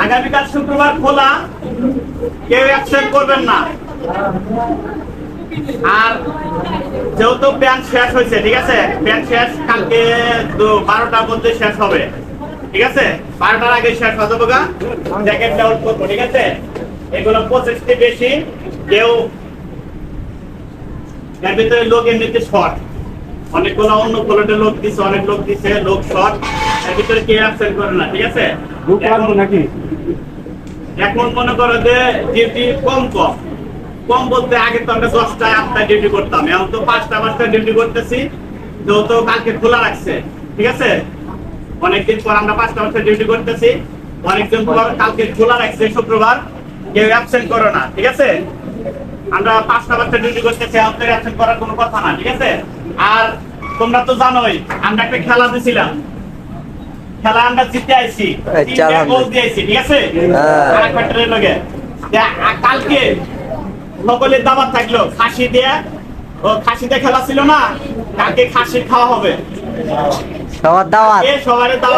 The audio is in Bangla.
আগামীকাল শুক্রবার খোলা, কেউ অ্যাবসেন্ট করবেন না। আর যেহেতু প্যান শেষ হয়েছে, ঠিক আছে, প্যান শেষ কালকে 12টার মধ্যে শেষ হবে, ঠিক আছে, 12টার আগে শেষ হতে হবে। জ্যাকেট ডাউন করবো, ঠিক আছে। এগুলো 25টি বেশি, কেউ এর ভিতরে লোক এমনিতে শর্ট, অনেকগুলো অন্য কোয়ালিটির লোক দিছে, অনেক লোক দিছে, লোক শর্ট, এর ভিতরে কেউ অ্যাবসেন্ট করে না, ঠিক আছে। নাকি এখন মনে করো যে ডিউটি কম কম কম বলতে আগে তো আমরা 10টায় 8টায় ডিউটি করতাম, এখন তো 5টা ডিউটি করতেছি, যেহেতু কালকে খোলা রাখছে, ঠিক আছে। অনেকদিন পর আমরা 5টা ডিউটি করতেছি, অনেকদিন পর কালকে খোলা রাখছে শুক্রবার, কেউ অ্যাবসেন্ট করো না, ঠিক আছে। আমরা 5টা ডিউটি করতেছি, আমাদের অ্যাবসেন্ট করার কোনো কথা না, ঠিক আছে। আর তোমরা তো জানোই আমরা একটা খেলা দিছিলাম, খেলা আমরা জিতে আইছি, 3টা গোল দিয়েছি, ঠিক আছে। আরেক ফ্যাক্টরের লগে কালকে সকলের দাওয়াত থাকলো, খাসি দিয়ে, ও খাসিতে খেলা ছিল না, কালকে খাসি খাওয়া হবে, সবার দাওয়াত। সবার দাওয়াত।